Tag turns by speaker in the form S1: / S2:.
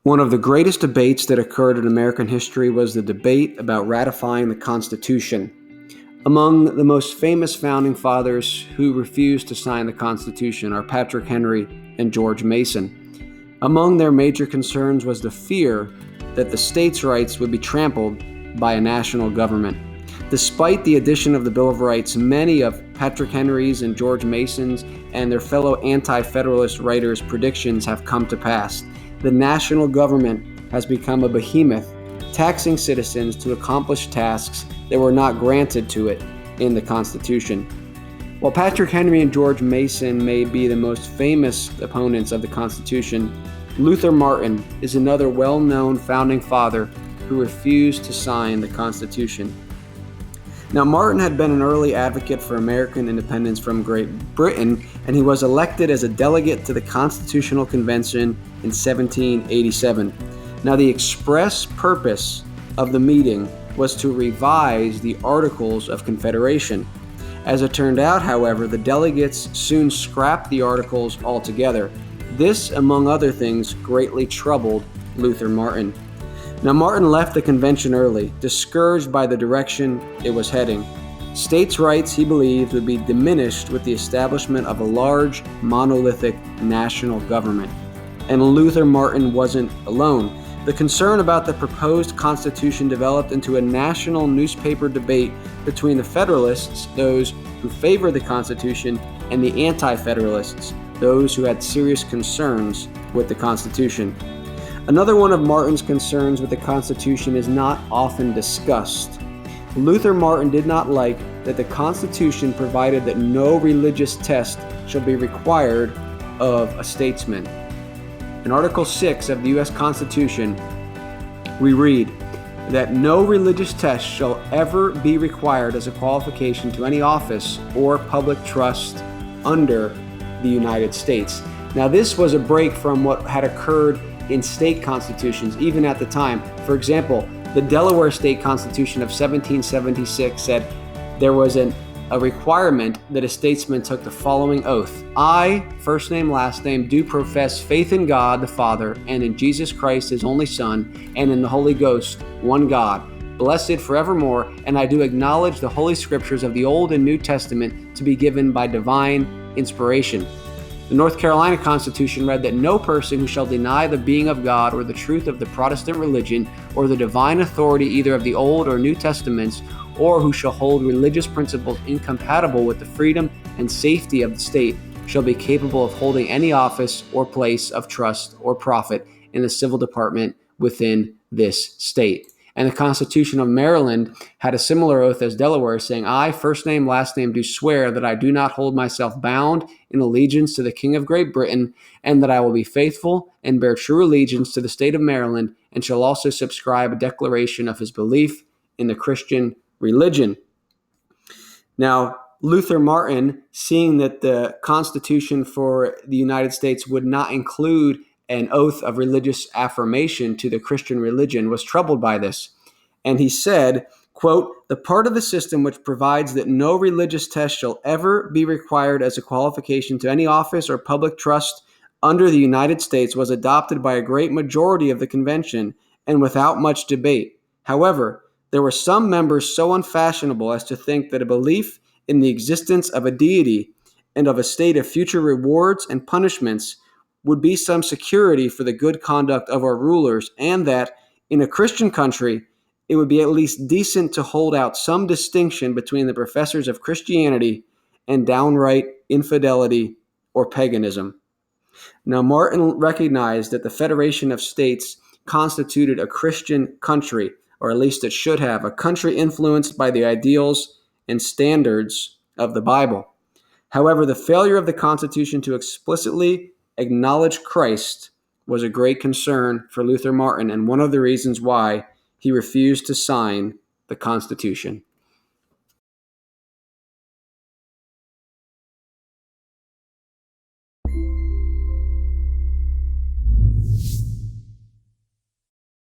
S1: One of the greatest debates that occurred in American history was the debate about ratifying the Constitution. Among the most famous founding fathers who refused to sign the Constitution are Patrick Henry and George Mason. Among their major concerns was the fear that the states' rights would be trampled by a national government. Despite the addition of the Bill of Rights, many of Patrick Henry's and George Mason's and their fellow anti-federalist writers' predictions have come to pass. The national government has become a behemoth, taxing citizens to accomplish tasks that were not granted to it in the Constitution. While Patrick Henry and George Mason may be the most famous opponents of the Constitution, Luther Martin is another well-known founding father who refused to sign the Constitution. Now, Martin had been an early advocate for American independence from Great Britain, and he was elected as a delegate to the Constitutional Convention in 1787. Now, the express purpose of the meeting was to revise the Articles of Confederation. As it turned out, however, the delegates soon scrapped the Articles altogether. This, among other things, greatly troubled Luther Martin. Now, Martin left the convention early, discouraged by the direction it was heading. States' rights, he believed, would be diminished with the establishment of a large, monolithic national government. And Luther Martin wasn't alone. The concern about the proposed Constitution developed into a national newspaper debate between the Federalists, those who favored the Constitution, and the Anti-Federalists, those who had serious concerns with the Constitution. Another one of Martin's concerns with the Constitution is not often discussed. Luther Martin did not like that the Constitution provided that no religious test shall be required of a statesman. In Article 6 of the U.S. Constitution, we read that no religious test shall ever be required as a qualification to any office or public trust under the United States. Now, this was a break from what had occurred in state constitutions, even at the time. For example, the Delaware State Constitution of 1776 said there was a requirement that a statesman took the following oath. I, first name, last name, do profess faith in God the Father, and in Jesus Christ, his only Son, and in the Holy Ghost, one God, blessed forevermore, and I do acknowledge the Holy Scriptures of the Old and New Testament to be given by divine inspiration. The North Carolina Constitution read that no person who shall deny the being of God or the truth of the Protestant religion or the divine authority either of the Old or New Testaments, or who shall hold religious principles incompatible with the freedom and safety of the state shall be capable of holding any office or place of trust or profit in the civil department within this state. And the Constitution of Maryland had a similar oath as Delaware, saying, I, first name, last name, do swear that I do not hold myself bound in allegiance to the King of Great Britain, and that I will be faithful and bear true allegiance to the state of Maryland, and shall also subscribe a declaration of his belief in the Christian religion. Now, Luther Martin, seeing that the Constitution for the United States would not include an oath of religious affirmation to the Christian religion, was troubled by this. And he said, quote, the part of the system which provides that no religious test shall ever be required as a qualification to any office or public trust under the United States was adopted by a great majority of the convention and without much debate. However, there were some members so unfashionable as to think that a belief in the existence of a deity and of a state of future rewards and punishments would be some security for the good conduct of our rulers, and that, in a Christian country, it would be at least decent to hold out some distinction between the professors of Christianity and downright infidelity or paganism. Now, Martin recognized that the Federation of States constituted a Christian country, or at least it should have, a country influenced by the ideals and standards of the Bible. However, the failure of the Constitution to explicitly acknowledge Christ was a great concern for Luther Martin, and one of the reasons why he refused to sign the Constitution.